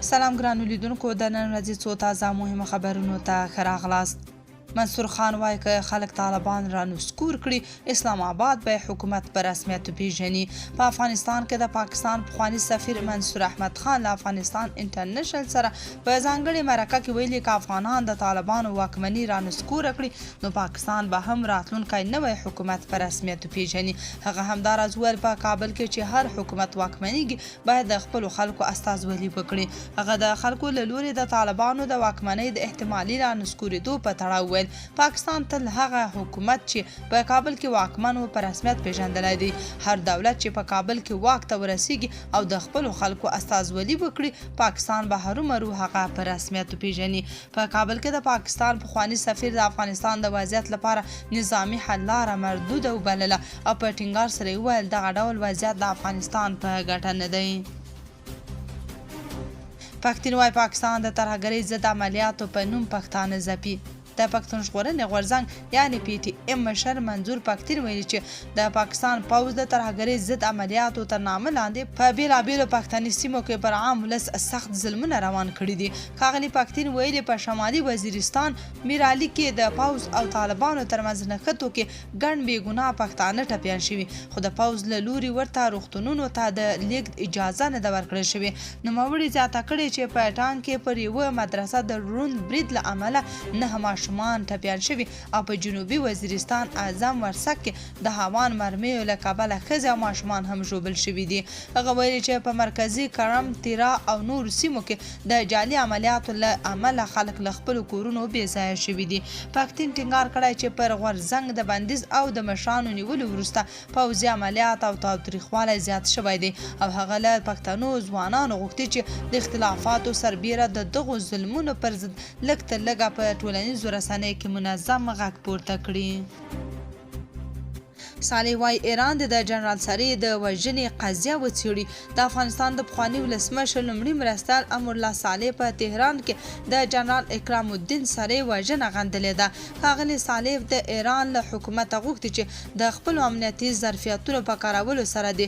سلام ګرانو لیدونکو، د نن ورځې څو تازه مهمه خبرونو ته ښه راغلاست. منصور خان وایي که خلک طالبان را نسکور کړي، اسلام آباد به حکومت په رسمیت وپیژني. په افغانستان کې د پاکستان پخواني سفیر منصور احمد خان له افغانستان انټرنیشنل سره په ځانګړې مرکه کې ویلي که افغانان د طالبانو واکمني را نسکوره کړي نو پاکستان به هم راتلونکی نوی حکومت په رسمیت وپیژني. هغه همداراز وویل په کابل کې چې هر حکومت واکمنیږي باید د خپلو خلکو استازولي وکړي. هغه د خلکو له لوري د طالبانو د واکمنۍ د احتمالي را نسکورېدو په تړاو ویل پاکستان تل هغه حکومت چې په کابل کې واکمن و په رسمیت پیژندلی دی. هر دولت چې په کابل کې واک ته ورسیږي او د خپلو خلکو استازولي وکړي پاکستان به هرومرو هغه په رسمیت وپیژني. په کابل کې د پاکستان پخواني سفیر د افغانستان د وضعیت لپاره نظامي حل لاره مردوده وبلله او په ټینګار سره یې وویل دغه ډول وضعیت د افغانستان په ګټه نه دی. پښتون وايي پاکستان د ترهګرۍ ضد عملیاتو په نوم پښتانه ځپي. د پښتون ژغورنې غورځنګ یعنی پی ټی ایم مشر منظور پښتون ویلي چې د پاکستان پوځ د ترهګرۍ ضد عملیاتو تر نامه لاندې په بېلابېلو پښتني سیمو کې پر عام ولس سخت ظلمونه روان کړي دي. ښاغلي پښتون ویلي په شمالي وزیرستان میرعلي کې د پوځ او طالبانو ترمنځ نښتو کې ګڼ بېګناه پښتانه ټپیان شوي، خو د پوځ له لوري ورته روغتونونو ته د لیږد اجازه نه ده ورکړل شوې. نوموړي زیاته کړې چې په ټانک کې پر یوه مدرسه د ډرون برید له امله 9 ماشومان ټپیان شوي او په جنوبي وزیرستان اعظم ورسک کې د هاوان مرمیو له کبله ښځې او ماشومان هم ژوبل شوي دي. هغه ویلي چې په مرکزي کرم، تیرا او نورو سیمو کې د جعلي عملیاتو له امله خلک له خپلو کورونو بې ځایه شوي دي. پښتون ټینګار کړی چې پر غورځنګ د بندیز او د مشرانو نیولو وروسته پوځي عملیات او تاوتریخوالی زیات شوی دی او هغه له پښتنو ځوانانو غوښتي چې د اختلافاتو سربیره د دغو ظلمونو پر ضد لږ تر لږه په ټولنیزو رسنیو کې منظم غږ پورته کړي. صالح وايي ایران د جنرال سرې د وژنې قضیه وڅېړي. د افغانستان د پخواني ولسمشر لومړي مرستیال امرالله صالح په تهران کې د جنرال اکرام الدین سرې وژنه غندلې ده. ښاغلي صالح د ایران له حکومته غوښتي چې د خپلو امنیتي ظرفیتونو په کارولو سره د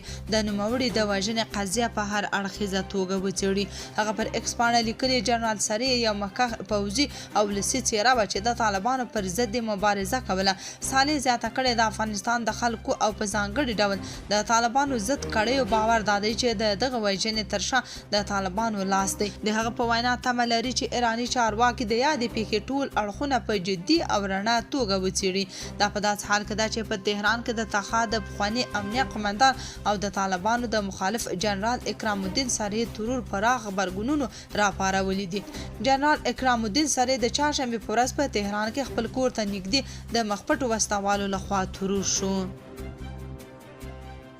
نوموړي د وژنې قضیه په هر اړخیزه توګه وڅېړي. هغه پر ایکس پاڼه لیکلي جنرال سرې یو مخکښ پوځي او ولسي څېره وه چې د طالبانو پر ضد مبارزه کوله. صالح زیاته کړې د افغانستان د خلکو او په ځانګړي ډول د طالبانو ضد کړیو باور دا دی چې دغه وژنې تر شا د طالبانو لاس دی. د هغه په وینا تمه لري چې ایراني چارواکي د یادې پیښې ټول اړخونه په جدي او رڼا توګه وڅېړي. دا په داسې حال کې ده چې په تهران کې د تخا د پخواني امنیه قمندان او د طالبانو د مخالف جنرال اکرام الدین سرې ترور پراخ غبرګونونو راپارولي دي. جنرال اکرام الدین سرې د چهارشنبې په ورځ په تهران کې خپل کور ته نږدې د مخپټو وسلوالو لخوا ترور شو.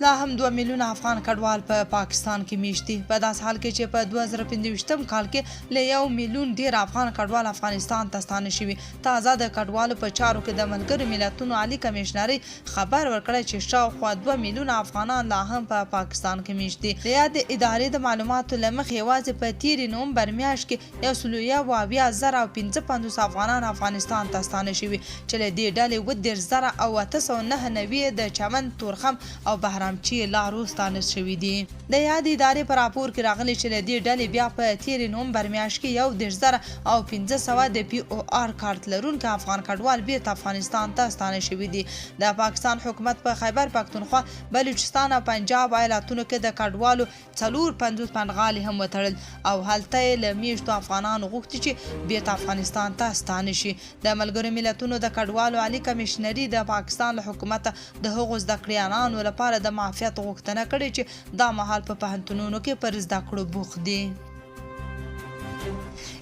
لا هم 2 میلیونه افغان کډوال په پاکستان کې میشت دي. په داسې حال کې چې په 2025 کال کې له 1 میلیون ډیر افغان کډوال افغانستان ته ستانه شوي. تازه د کډوالو په چارو کې د ملګرو ملتونو عالی کمشنري خبر ورکړی چې شاوخوا 2 میلیونه افغانان لا هم په پاکستان کې میشت دي. د یادې ادارې د معلوماتو له مخې یوازې په تېرې نومبر میاشت کې 1,050,055 افغانان افغانستان ته ستانه شوي چې له دې ډلې 30,899 د چمن، تورخم او بهرام چې لارو ستانه شوي دي. د یادې ادارې په راپور کې راغلي چې له دې ډلې بیا په تېرې نومبر میاشت کې 10,500 د پی او آر کارت لرونکي افغان کډوال بیرته افغانستان ته ستانه شوي دي. د پاکستان حکومت په خیبر پښتونخوا، بلوچستان او پنجاب ایالتونو کې د کډوالو 450 پنډغالي هم وتړل او هلته یې له میشتو افغانانو غوښتي چې بیرته افغانستان ته ستانه شي. د ملګرو ملتونو د کډوالو عالی کمشنري د پاکستان له حکومته د هغو زده کړیانانو لپاره د معافیت غوښتنه کړې چې دا مهال په پوهنتونونو کې پر زده کړو بوخت دي.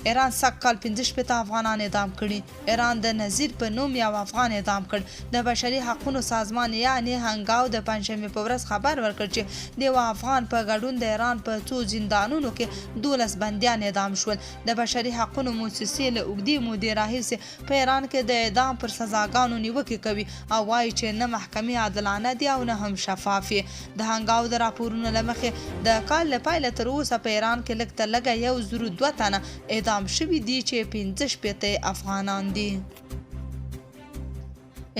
ایران سږکال 65 افغانان اعدام کړي. ایران د نظیر په نوم یو افغان اعدام کړ. د بشري حقوقو سازمان یعنی هنګاو د پنځشنبې په ورځ خبر ورکړ چې د یو افغان په ګډون د ایران په 2 زندانونو کې 12 بندیان اعدام شول. د بشري حقوقو مؤسسې له اوږدې مودې راهیسې په ایران کې د اعدام پر سزاګانو نیوکې کوي او وایي چې نه محکمې عادلانه دي او نه هم شفافې. د هنګاو د راپورونو له مخې د کال له پیله تر اوسه په ایران کې لږ تر لږه 102 تنه اعدام شوي دي چې 65 افغانان دي.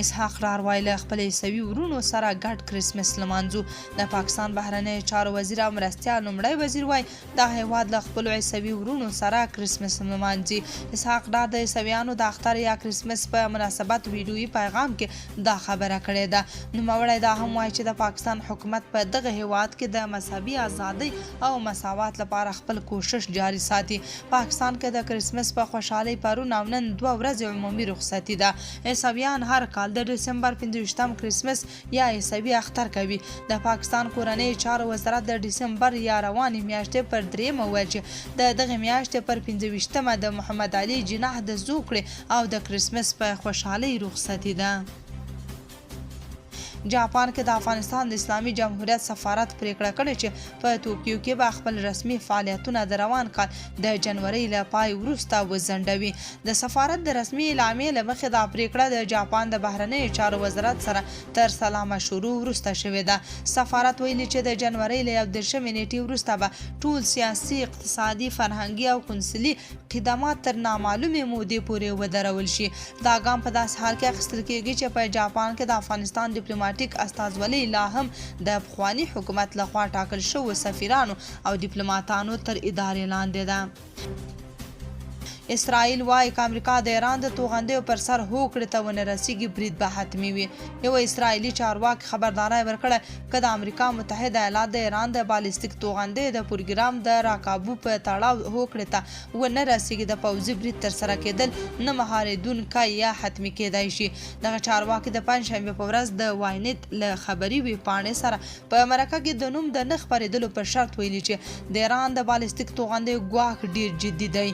اسحاق ډار وایي له خپل عیسوي ورونو سره ګډ کرسمس لمانځو. د پاکستان بهرنیو چارو وزیر او مرستیال لومړی وزیر وایي دا هیواد له خپلو عیسوي ورونو سره کرسمس لمانځي. اسحاق ډار د عیسویانو د اختر یا کرسمس په مناسبت ویډیویي پیغام کې دا خبره کړې ده. نوموړی دا هم وایي چې د پاکستان حکومت په دغه هیواد کې د مذهبي ازادۍ او مساوات لپاره خپل کوشش جاري ساتي. پاکستان کې د کرسمس په خوشحالۍ پرون او نن 2 ورځې عمومي رخصتي ده. عیسویان هر کال د ډسمبر 25م کرسمس یا عیسوي اختر کوي. د پاکستان کورنۍ چارو وزارت د ډسمبر یا روانې میاشتې پر 3 وویل چې د دغه میاشتې پر 25مه د محمد علي جناح د زوکړې او د کرسمس په خوشحالۍ رخصتي ده. جاپان کې د افغانستان د اسلامي جمهوریت سفارت پریکړه کړې چې په توکیو کې به خپل رسمي فعالیتونه د روان کال د جنوري له پای وروسته وځنډوي. د سفارت د رسمي اعلامیې له مخې دا پریکړه د جاپان د بهرنیو چارو وزارت سره تر سلا مشورو وروسته شوې ده. سفارت ویلي چې د جنوري له 19 نیټې وروسته به ټول سیاسي، اقتصادي، فرهنګي او قونسلي خدمات تر نامعلومې مودې پورې ودرول شي. دا ګام په داسې حال کې اخیستل کېږي چې په جاپان کې د افغانستان ډیپلوماټیک استازولۍ لا هم د پخواني حکومت لخوا ټاکل شوو سفیرانو او ډیپلوماټانو تر ادارې لاندې ده. اسرائیل وایي که امریکا د ایران د توغندیو پر سر هوکړې ته ونه رسیږي برید به حتمي وي. یو اسرائیلي چارواکي خبرداری ورکړه که د امریکا متحده ایالات د ایران د بالستیک توغندیو د پروګرام د راکابو په تړاو هوکړې ته ونه رسیږي د پوځي برید ترسره کېدل نه مهارېدونکی یا حتمي کېدای شي. دغه چارواکي د پنجشنبې په ورځ د واینټ له خبري ویبپاڼې سره په مرکه کې د نوم د نه خپرېدلو پر شرط ویلي چې د ایران د بالستیک توغندیو ګواښ ډیر جدي دی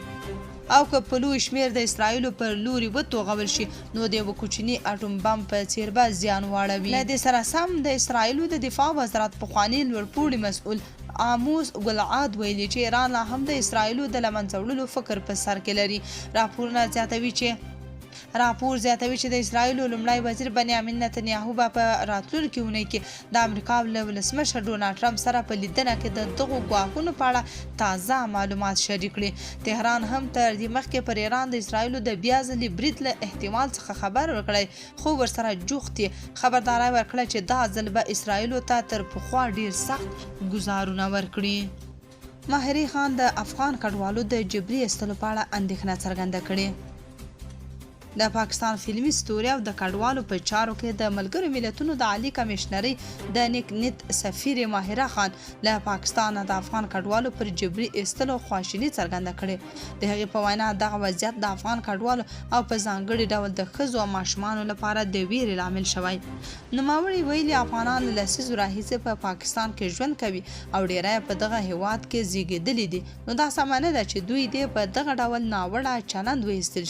او که په لوی شمیر د اسرائیلو پر لوري وتوغول شي نو د یو کوچني اټوم بم په څیر به زیان واړوي. له دې سره سم د اسرائیلو د دفاع وزارت پخواني لوړپوړي مسؤل آموز ګلعاد ویلي چې ایران لا هم د اسرائیلو د له منځه وړلو فکر په سر کې لري. راپور زیاتوي چې د اسرائیلو لومړی وزیر بنیامین نتنیاهو به په راتلونکي اونۍ کې د امریکا له ولسمشر ډونالډ ټرمپ سره په لیدنه کې د دغو ګواښونو په اړه تازه معلومات شریک کړي. تهران هم تر دې مخکې پر ایران د اسرائیلو د بیا ځلې برید له احتمال څخه خبر ورکړی خو ورسره جوخت یې خبرداری ورکړه چې دا ځل به اسرائیلو ته تر پخوا ډیر سخت ګزارونه ورکړي. ماهري خان د افغان کډوالو د جبري ایستلو په اړه اندېښنه څرګنده کړې. د پاکستان فلمي ستوري او د کډوالو په چارو کې د ملګرو ملتونو د عالی کمشنري د نیک نیت سفیر ماهره خان له پاکستان د افغان کډوالو پر جبري ایستلو خواشیني څرګنده کړې. د هغې په وینا دغه وضعیت د افغان کډوالو او په ځانګړي ډول د ښځو او ماشومانو لپاره د ویرې لامل شوی. نوموړي ویلي افغانان له لسیزو راهیسې په پاکستان کې ژوند کوي او ډیری په دغه هیواد کې زیږېدلي دي نو دا سمه نه ده چې دوی دې په دغه ډول ناوړه چلند وایستل